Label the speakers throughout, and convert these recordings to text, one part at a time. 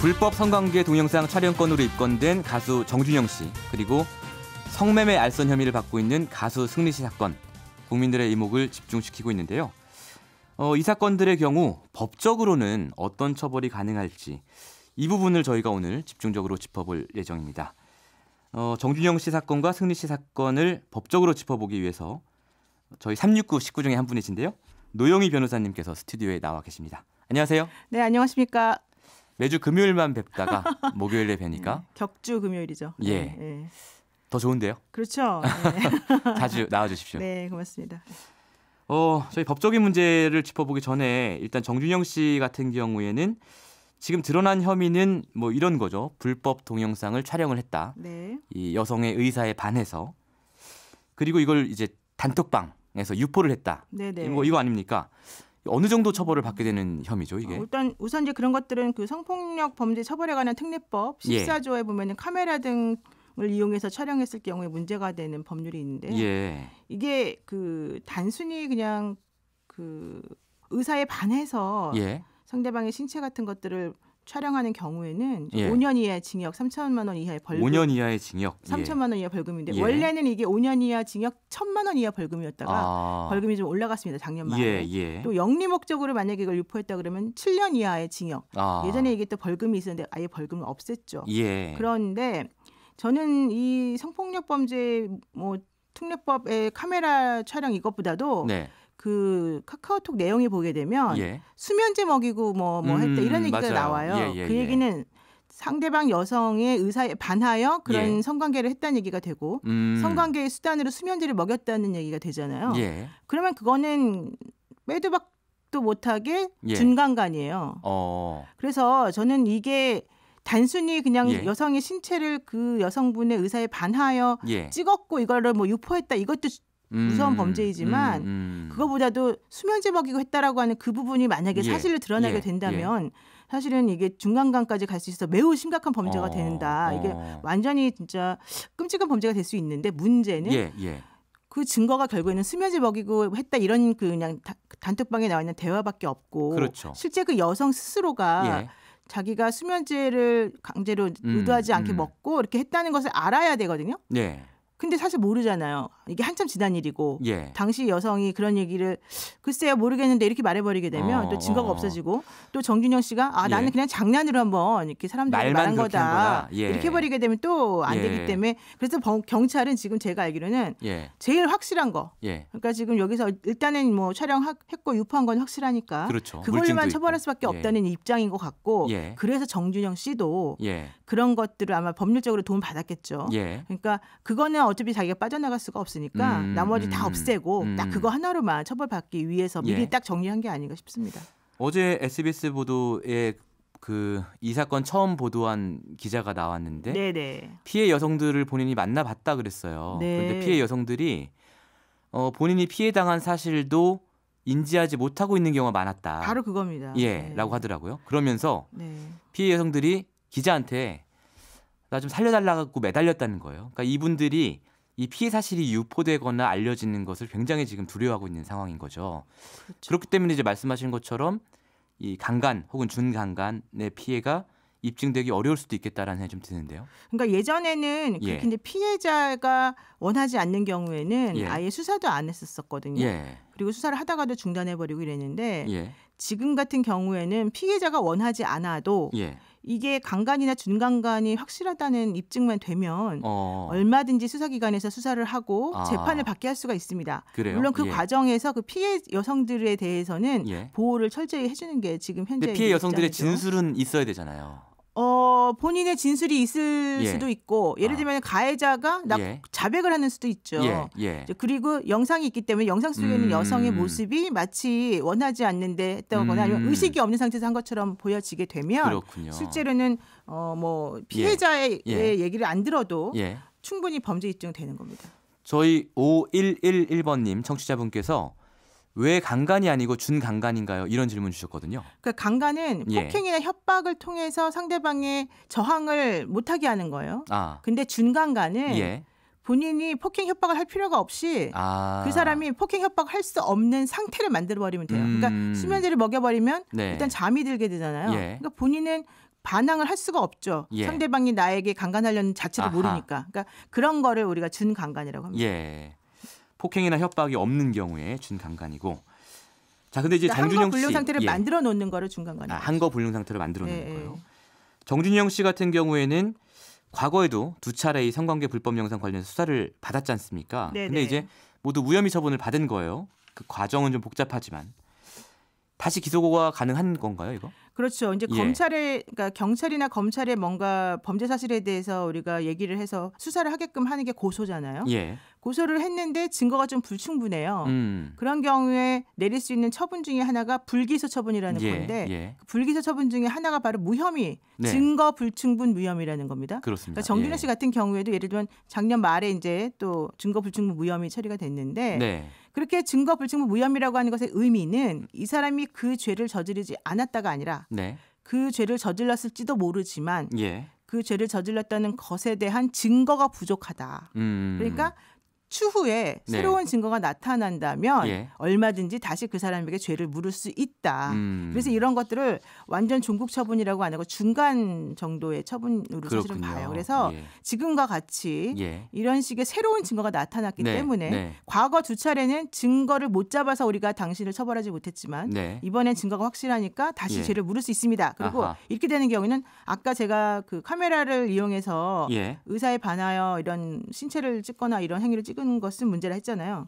Speaker 1: 불법 성관계 동영상 촬영건으로 입건된 가수 정준영 씨, 그리고 성매매 알선 혐의를 받고 있는 가수 승리 씨 사건, 국민들의 이목을 집중시키고 있는데요. 이 사건들의 경우 법적으로는 어떤 처벌이 가능할지 이 부분을 저희가 오늘 집중적으로 짚어볼 예정입니다. 정준영 씨 사건과 승리 씨 사건을 법적으로 짚어보기 위해서 저희 369 식구 중에 한 분이신데요. 노영희 변호사님께서 스튜디오에 나와 계십니다. 안녕하세요.
Speaker 2: 네, 안녕하십니까.
Speaker 1: 매주 금요일만 뵙다가 목요일에 뵈니까
Speaker 2: 격주 금요일이죠.
Speaker 1: 예,
Speaker 2: 네.
Speaker 1: 더 좋은데요.
Speaker 2: 그렇죠. 네.
Speaker 1: 자주 나와주십시오.
Speaker 2: 네, 고맙습니다.
Speaker 1: 저희 법적인 문제를 짚어보기 전에 일단 정준영 씨 같은 경우에는 지금 드러난 혐의는 뭐 이런 거죠. 불법 동영상을 촬영을 했다.
Speaker 2: 네.
Speaker 1: 이 여성의 의사에 반해서. 그리고 이걸 이제 단톡방에서 유포를 했다.
Speaker 2: 네네.
Speaker 1: 이거 아닙니까? 어느 정도 처벌을 받게 되는 혐의죠, 이게?
Speaker 2: 일단 우선 이제 그런 것들은 그 성폭력 범죄 처벌에 관한 특례법 14조에 보면은 카메라 등을 이용해서 촬영했을 경우에 문제가 되는 법률이 있는데
Speaker 1: 예.
Speaker 2: 이게 그 단순히 그냥 그 의사에 반해서
Speaker 1: 예.
Speaker 2: 상대방의 신체 같은 것들을 촬영하는 경우에는
Speaker 1: 예.
Speaker 2: 5년 이하의 징역, 3천만 원 이하의 벌금.
Speaker 1: 5년 이하의 징역.
Speaker 2: 3천만 원 이하 벌금인데
Speaker 1: 예.
Speaker 2: 원래는 이게 5년 이하 징역 1,000만 원 이하 벌금이었다가 벌금이 좀 올라갔습니다. 작년 말에.
Speaker 1: 예.
Speaker 2: 또 영리 목적으로 만약에 이걸 유포했다 그러면 7년 이하의 징역. 예전에 이게 또 벌금이 있었는데 아예 벌금을 없앴죠.
Speaker 1: 예.
Speaker 2: 그런데 저는 이 성폭력 범죄 뭐 특례법의 카메라 촬영 이것보다도
Speaker 1: 네.
Speaker 2: 그 카카오톡 내용이 보게 되면 수면제 먹이고 뭐 했다 이런 얘기가
Speaker 1: 맞아요.
Speaker 2: 나와요. 그 얘기는 상대방 여성의 의사에 반하여 그런 성관계를 했다는 얘기가 되고 성관계의 수단으로 수면제를 먹였다는 얘기가 되잖아요. 그러면 그거는 빼도 박도 못하게 준강간이에요. 그래서 저는 이게 단순히 그냥 여성의 신체를 그 여성분의 의사에 반하여 찍었고 이거를 뭐 유포했다 이것도 무서운 범죄이지만 그거보다도 수면제 먹이고 했다라고 하는 그 부분이 만약에 사실로 드러나게 된다면 사실은 이게 중간간까지 갈 수 있어 매우 심각한 범죄가 된다. 이게 완전히 진짜 끔찍한 범죄가 될 수 있는데 문제는 그 증거가 결국에는 수면제 먹이고 했다 이런 그 그냥 단톡방에 나와 있는 대화밖에 없고
Speaker 1: 그렇죠.
Speaker 2: 실제 그 여성 스스로가 자기가 수면제를 강제로 의도하지 않게 먹고 이렇게 했다는 것을 알아야 되거든요. 근데 사실 모르잖아요. 이게 한참 지난 일이고 당시 여성이 그런 얘기를 글쎄요 모르겠는데 이렇게 말해버리게 되면 또 증거가 없어지고 또 정준영 씨가 나는 그냥 장난으로 한번 이렇게 사람들이 말한 거다. 이렇게 해버리게 되면 또 안 되기 때문에 그래서 경찰은 지금 제가 알기로는 제일 확실한 거. 그러니까 지금 여기서 일단은 뭐 촬영했고 유포한 건 확실하니까
Speaker 1: 그렇죠.
Speaker 2: 그걸로만 처벌할 수밖에 없다는 입장인 것 같고 그래서 정준영 씨도 그런 것들을 아마 법률적으로 도움 받았겠죠. 그러니까 그거는 어차피 자기가 빠져나갈 수가 없으니까 나머지 다 없애고 딱 그거 하나로만 처벌받기 위해서 미리 딱 정리한 게 아닌가 싶습니다.
Speaker 1: 어제 SBS 보도에 이 사건 처음 보도한 기자가 나왔는데 피해 여성들을 본인이 만나봤다 그랬어요. 그런데 피해 여성들이 본인이 피해당한 사실도 인지하지 못하고 있는 경우가 많았다.
Speaker 2: 바로 그겁니다.
Speaker 1: 라고 하더라고요. 그러면서 피해 여성들이 기자한테 나 좀 살려달라고 매달렸다는 거예요. 그러니까 이분들이 이 피해 사실이 유포되거나 알려지는 것을 굉장히 지금 두려워하고 있는 상황인 거죠. 그렇기 때문에 이제 말씀하신 것처럼 이 강간 혹은 준강간의 피해가 입증되기 어려울 수도 있겠다라는 생각이 좀 드는데요.
Speaker 2: 그러니까 예전에는 그렇게 이제 피해자가 원하지 않는 경우에는 아예 수사도 안 했었거든요. 그리고 수사를 하다가도 중단해버리고 이랬는데 지금 같은 경우에는 피해자가 원하지 않아도 이게 강간이나 준강간이 확실하다는 입증만 되면 얼마든지 수사기관에서 수사를 하고 재판을 받게 할 수가 있습니다.
Speaker 1: 그래요?
Speaker 2: 물론 그 과정에서 그 피해 여성들에 대해서는 보호를 철저히 해주는 게 지금 현재
Speaker 1: 피해 여성들의
Speaker 2: 입장이죠.
Speaker 1: 진술은 있어야 되잖아요.
Speaker 2: 본인의 진술이 있을 수도 있고 예를 들면 가해자가 자백을 하는 수도 있죠. 그리고 영상이 있기 때문에 영상 속에는 여성의 모습이 마치 원하지 않는데 했다거나 아니면 의식이 없는 상태에서 한 것처럼 보여지게 되면 실제로는 뭐 피해자의 얘기를 안 들어도 충분히 범죄 입증되는 겁니다.
Speaker 1: 저희 5111번님 청취자분께서 왜 강간이 아니고 준강간인가요? 이런 질문 주셨거든요.
Speaker 2: 그러니까 강간은 폭행이나 협박을 통해서 상대방의 저항을 못하게 하는 거예요. 근데 준강간은 본인이 폭행 협박을 할 필요가 없이 그 사람이 폭행 협박을 할 수 없는 상태를 만들어버리면 돼요. 그러니까 수면제를 먹여버리면 일단 잠이 들게 되잖아요. 그러니까 본인은 반항을 할 수가 없죠.
Speaker 1: 예.
Speaker 2: 상대방이 나에게 강간하려는 자체를
Speaker 1: 아하.
Speaker 2: 모르니까. 그러니까 그런 거를 우리가 준강간이라고 합니다.
Speaker 1: 예. 폭행이나 협박이 없는 경우에 준강간이고. 자, 근데 이제 정준영 씨
Speaker 2: 한거 불능 상태를 만들어 놓는 거를 준강간이에요.
Speaker 1: 한거 불능 상태를 만들어 놓는 거예요. 정준영 씨 같은 경우에는 과거에도 2차례 이 성관계 불법 영상 관련해서 수사를 받았지 않습니까? 근데 이제 모두 무혐의 처분을 받은 거예요. 그 과정은 좀 복잡하지만 다시 기소가 가능한 건가요, 이거?
Speaker 2: 그렇죠. 이제 그러니까 경찰이나 검찰의 뭔가 범죄 사실에 대해서 우리가 얘기를 해서 수사를 하게끔 하는 게 고소잖아요.
Speaker 1: 예.
Speaker 2: 고소를 했는데 증거가 좀 불충분해요. 그런 경우에 내릴 수 있는 처분 중에 하나가 불기소 처분이라는 건데 불기소 처분 중에 하나가 바로 무혐의, 증거 불충분 무혐의라는 겁니다.
Speaker 1: 그렇습니다.
Speaker 2: 그러니까 정준영 씨 같은 경우에도 예를 들면 작년 말에 이제 또 증거 불충분 무혐의 처리가 됐는데 그렇게 증거 불충분 무혐의라고 하는 것의 의미는 이 사람이 그 죄를 저지르지 않았다가 아니라 그 죄를 저질렀을지도 모르지만 그 죄를 저질렀다는 것에 대한 증거가 부족하다. 그러니까 추후에 새로운 증거가 나타난다면 얼마든지 다시 그 사람에게 죄를 물을 수 있다. 그래서 이런 것들을 완전 종국 처분이라고 안 하고 중간 정도의 처분으로 사실은 봐요. 그래서 지금과 같이 이런 식의 새로운 증거가 나타났기 때문에 과거 2차례는 증거를 못 잡아서 우리가 당신을 처벌하지 못했지만 이번엔 증거가 확실하니까 다시 죄를 물을 수 있습니다. 그리고 이렇게 되는 경우는 아까 제가 그 카메라를 이용해서 의사에 반하여 이런 신체를 찍거나 이런 행위를 찍은 것은 문제라 했잖아요.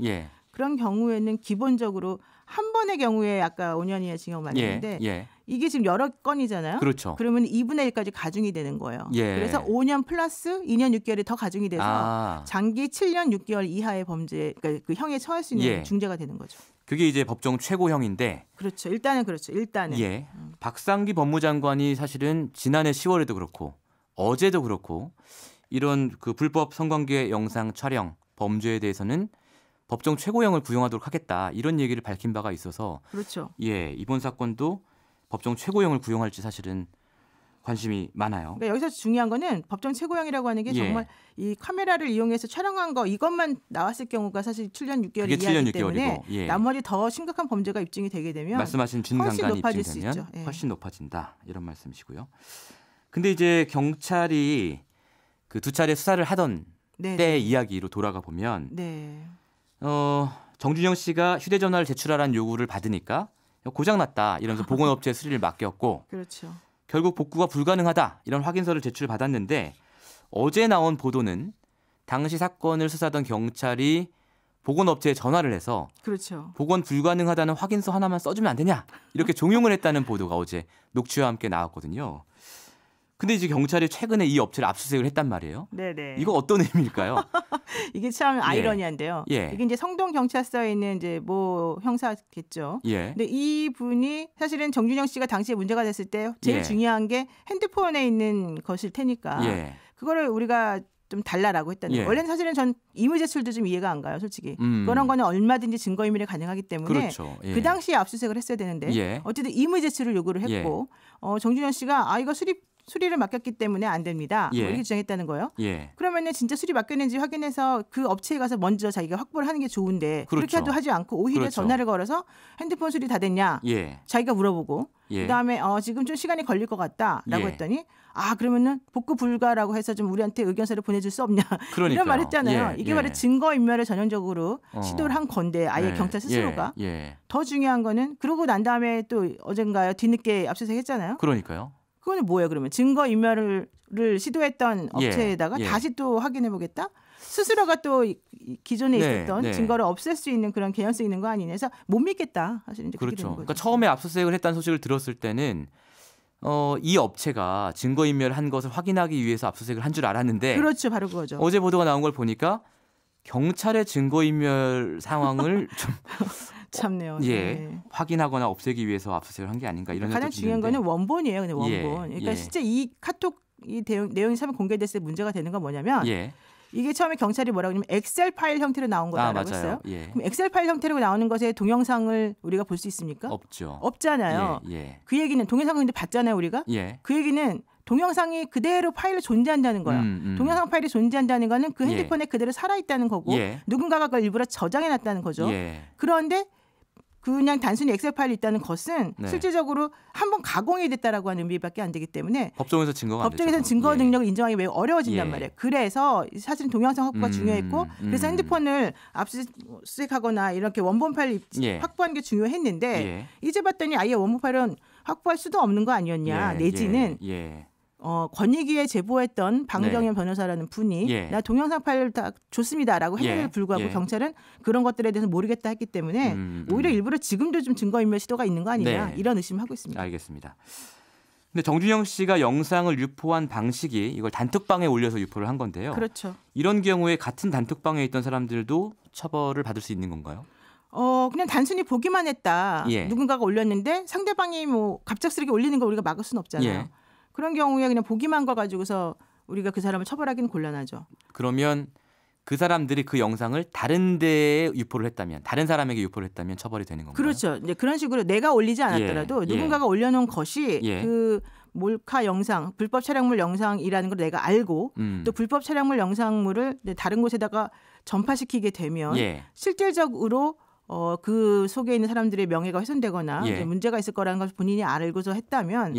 Speaker 2: 그런 경우에는 기본적으로 한 번의 경우에 아까 5년 이하 징역 말했는데 이게 지금 여러 건이잖아요.
Speaker 1: 그렇죠.
Speaker 2: 그러면 2분의 1까지 가중이 되는 거예요. 그래서 5년 플러스 2년 6개월이 더 가중이 돼서 장기 7년 6개월 이하의 범죄, 그러니까 그 형에 처할 수 있는 중죄가 되는 거죠.
Speaker 1: 그게 이제 법정 최고형인데.
Speaker 2: 그렇죠. 일단은.
Speaker 1: 박상기 법무장관이 사실은 지난해 10월에도 그렇고 어제도 그렇고 이런 그 불법 성관계 영상 촬영 범죄에 대해서는 법정 최고형을 구형하도록 하겠다 이런 얘기를 밝힌 바가 있어서 이번 사건도 법정 최고형을 구형할지 사실은 관심이 많아요.
Speaker 2: 그러니까 여기서 중요한 거는 법정 최고형이라고 하는 게 정말 이 카메라를 이용해서 촬영한 거 이것만 나왔을 경우가 사실 7년 6개월 이하이기 때문에 나머지 더 심각한 범죄가 입증이 되게 되면
Speaker 1: 말씀하신 준강간이 입증되면 훨씬 높아진다 이런 말씀이시고요. 근데 이제 경찰이 그 2차례 수사를 하던 때 이야기로 돌아가 보면 정준영 씨가 휴대전화를 제출하라는 요구를 받으니까 고장났다 이러면서 보건업체에 수리를 맡겼고 결국 복구가 불가능하다 이런 확인서를 제출받았는데 어제 나온 보도는 당시 사건을 수사하던 경찰이 보건업체에 전화를 해서 복원 불가능하다는 확인서 하나만 써주면 안 되냐 이렇게 종용을 했다는 보도가 어제 녹취와 함께 나왔거든요. 근데 이제 경찰이 최근에 이 업체를 압수수색을 했단 말이에요. 이거 어떤 의미일까요?
Speaker 2: 이게 참 아이러니한데요. 이게 이제 성동 경찰서에 있는 이제 뭐 형사겠죠. 근데 이 분이 사실은 정준영 씨가 당시에 문제가 됐을 때 제일 중요한 게 핸드폰에 있는 것일 테니까 그거를 우리가 좀 달라라고 했다는 거예요. 원래는 사실은 전 임의 제출도 좀 이해가 안 가요, 솔직히. 그런 거는 얼마든지 증거인멸이 가능하기 때문에 그 당시에 압수수색을 했어야 되는데 어쨌든 임의 제출을 요구를 했고 정준영 씨가 이거 수리를 맡겼기 때문에 안 됩니다. 뭐 이렇게 주장했다는 거예요. 그러면은 진짜 수리 맡겼는지 확인해서 그 업체에 가서 먼저 자기가 확보를 하는 게 좋은데 그렇게도 하지 않고 오히려 전화를 걸어서 핸드폰 수리 다 됐냐 자기가 물어보고 그다음에 지금 좀 시간이 걸릴 것 같다라고 했더니 그러면은 복구 불가라고 해서 좀 우리한테 의견서를 보내줄 수 없냐 이런 말 했잖아요. 이게 바로 증거인멸을 전형적으로 시도를 한 건데 아예 경찰 스스로가 더 중요한 거는 그러고 난 다음에 또 어젠가요 뒤늦게 압수수색했잖아요.
Speaker 1: 그러니까요.
Speaker 2: 그거는 뭐예요? 그러면 증거인멸을 시도했던 업체에다가 다시 또 확인해보겠다? 스스로가 또 기존에 있었던 증거를 없앨 수 있는 그런 개연성 있는 거 아니냐 해서 못 믿겠다. 사실 이제 그렇게 되는 거죠.
Speaker 1: 그러니까 처음에 압수수색을 했다는 소식을 들었을 때는 이 업체가 증거인멸을 한 것을 확인하기 위해서 압수수색을 한 줄 알았는데
Speaker 2: 바로 그거죠.
Speaker 1: 어제 보도가 나온 걸 보니까 경찰의 증거인멸 상황을 좀
Speaker 2: 참네요.
Speaker 1: 확인하거나 없애기 위해서 압수수색을 한 게 아닌가 이런
Speaker 2: 가장 중요한 거는 원본이에요. 근데 원본. 그러니까 실제 이 카톡 이 내용이 처음에 공개됐을 때 문제가 되는 건 뭐냐면 이게 처음에 경찰이 뭐라고 하냐면 엑셀 파일 형태로 나온 거라고 했어요. 그럼 엑셀 파일 형태로 나오는 것에 동영상을 우리가 볼 수 있습니까? 없잖아요. 그 얘기는 동영상을 근데 봤잖아요, 우리가. 그 얘기는 동영상이 그대로 파일로 존재한다는 거예요. 동영상 파일이 존재한다는 거는 그 핸드폰에 그대로 살아있다는 거고 누군가가 그걸 일부러 저장해놨다는 거죠. 그런데 그냥 단순히 엑셀 파일이 있다는 것은 네. 실질적으로 한번 가공이 됐다라고 하는 의미밖에 안 되기 때문에
Speaker 1: 법정에서 증거가 안 되죠.
Speaker 2: 법정에서는 증거 능력을 인정하기 매우 어려워진단 말이에요. 그래서 사실 동영상 확보가 중요했고 그래서 핸드폰을 압수수색하거나 이렇게 원본 파일 확보하는 게 중요했는데 이제 봤더니 아예 원본 파일은 확보할 수도 없는 거 아니었냐. 내지는 권익위에 제보했던 방정현 변호사라는 분이 나 동영상 파일 다 줬습니다라고 했는데도 불구하고 경찰은 그런 것들에 대해서 모르겠다 했기 때문에 오히려 일부러 지금도 좀 증거인멸 시도가 있는 거 아니냐 이런 의심을 하고 있습니다.
Speaker 1: 알겠습니다. 근데 정준영 씨가 영상을 유포한 방식이 이걸 단톡방에 올려서 유포를 한 건데요.
Speaker 2: 그렇죠.
Speaker 1: 이런 경우에 같은 단톡방에 있던 사람들도 처벌을 받을 수 있는 건가요?
Speaker 2: 그냥 단순히 보기만 했다. 누군가가 올렸는데 상대방이 뭐 갑작스럽게 올리는 걸 우리가 막을 수는 없잖아요. 그런 경우에 그냥 보기만 한 거 가지고서 우리가 그 사람을 처벌하기는 곤란하죠.
Speaker 1: 그러면 그 사람들이 그 영상을 다른 데에 유포를 했다면, 다른 사람에게 유포를 했다면 처벌이 되는 건가요?
Speaker 2: 그렇죠. 이제 그런 식으로 내가 올리지 않았더라도 누군가가 올려놓은 것이 그 몰카 영상, 불법 촬영물 영상이라는 걸 내가 알고 또 불법 촬영물 영상물을 다른 곳에다가 전파시키게 되면 실질적으로 그 속에 있는 사람들의 명예가 훼손되거나 문제가 있을 거라는 걸 본인이 알고서 했다면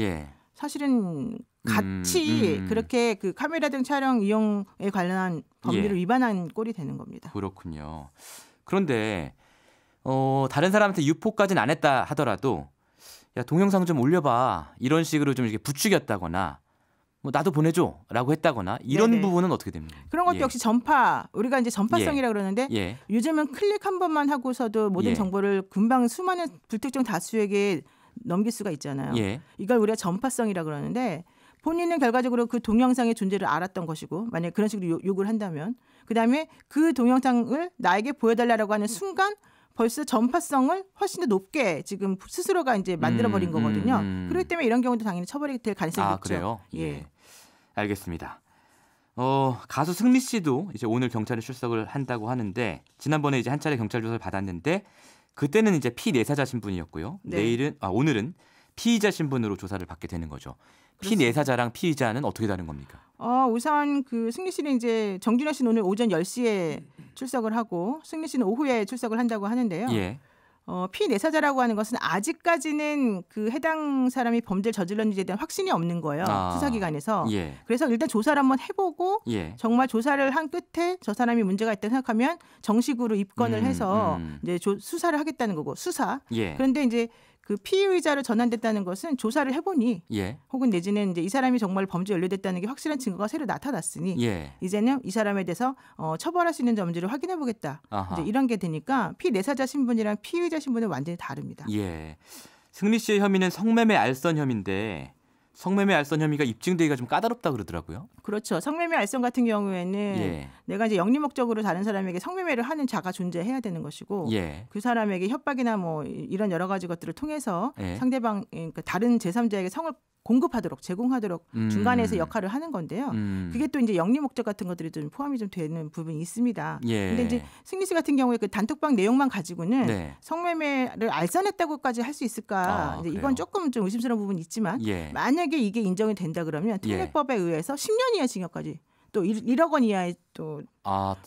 Speaker 2: 사실은 같이 그렇게 그 카메라 등 촬영 이용에 관련한 법률을 위반한 꼴이 되는 겁니다.
Speaker 1: 그렇군요. 그런데 다른 사람한테 유포까지는 안 했다 하더라도 야 동영상 좀 올려봐 이런 식으로 좀 이렇게 부추겼다거나 뭐 나도 보내줘라고 했다거나 이런 부분은 어떻게 됩니까?
Speaker 2: 그런 것도 역시 전파 우리가 이제 전파성이라고 그러는데 요즘은 클릭 한 번만 하고서도 모든 정보를 금방 수많은 불특정 다수에게 넘길 수가 있잖아요. 이걸 우리가 전파성이라고 그러는데 본인은 결과적으로 그 동영상의 존재를 알았던 것이고 만약에 그런 식으로 욕을 한다면 그다음에 그 동영상을 나에게 보여달라고 하는 순간 벌써 전파성을 훨씬 더 높게 지금 스스로가 이제 만들어버린 거거든요. 그렇기 때문에 이런 경우도 당연히 처벌이 될 가능성이 있죠.
Speaker 1: 그래요? 알겠습니다. 가수 승리 씨도 이제 오늘 경찰에 출석을 한다고 하는데 지난번에 이제 한 차례 경찰 조사를 받았는데 그때는 이제 피내사자 신분이었고요. 오늘은 피의자 신분으로 조사를 받게 되는 거죠. 피내사자랑 피의자는 어떻게 다른 겁니까?
Speaker 2: 우선 그 승리 씨는 이제 정준영 씨는 오늘 오전 10시에 출석을 하고 승리 씨는 오후에 출석을 한다고 하는데요. 피내사자라고 하는 것은 아직까지는 그 해당 사람이 범죄를 저질렀는지에 대한 확신이 없는 거예요. 수사기관에서. 그래서 일단 조사를 한번 해보고 정말 조사를 한 끝에 저 사람이 문제가 있다고 생각하면 정식으로 입건을 해서 이제 수사를 하겠다는 거고 수사. 그런데 이제 그 피의자로 전환됐다는 것은 조사를 해보니 혹은 내지는 이제 이 사람이 정말 범죄에 연루됐다는 게 확실한 증거가 새로 나타났으니 이제는 이 사람에 대해서 처벌할 수 있는 점들을 확인해보겠다. 이제 이런 게 되니까 피내사자 신분이랑 피의자 신분은 완전히 다릅니다.
Speaker 1: 승리 씨의 혐의는 성매매 알선 혐의인데 성매매 알선 혐의가 입증되기가 좀 까다롭다 그러더라고요.
Speaker 2: 그렇죠. 성매매 알선 같은 경우에는 내가 이제 영리 목적으로 다른 사람에게 성매매를 하는 자가 존재해야 되는 것이고 그 사람에게 협박이나 뭐 이런 여러 가지 것들을 통해서 상대방 그러니까 다른 제3자에게 성을 공급하도록 제공하도록 중간에서 역할을 하는 건데요. 그게 또 이제 영리 목적 같은 것들이 좀 포함이 좀 되는 부분이 있습니다. 근데 이제 승리 씨 같은 경우에 그 단톡방 내용만 가지고는 성매매를 알선했다고까지 할 수 있을까? 이제 이건 조금 좀 의심스러운 부분이 있지만 만약에 이게 인정이 된다 그러면 특례법에 의해서 10년 이하 징역까지 또 1억 원 이하의 또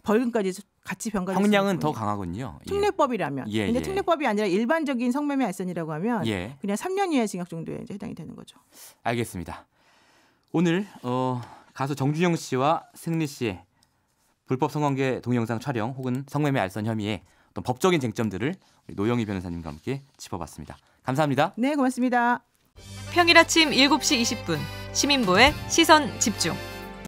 Speaker 2: 벌금까지 같이 병가될 수
Speaker 1: 형량은 더 강하군요.
Speaker 2: 특례법이라면. 근데 특례법이 아니라 일반적인 성매매 알선이라고 하면 그냥 3년 이하 징역 정도에 이제 해당이 되는 거죠.
Speaker 1: 알겠습니다. 오늘 가수 정준영 씨와 승리 씨의 불법 성관계 동영상 촬영 혹은 성매매 알선 혐의의 어떤 법적인 쟁점들을 노영희 변호사님과 함께 짚어봤습니다. 감사합니다.
Speaker 2: 네, 고맙습니다.
Speaker 3: 평일 아침 7시 20분 시민보의 시선 집중.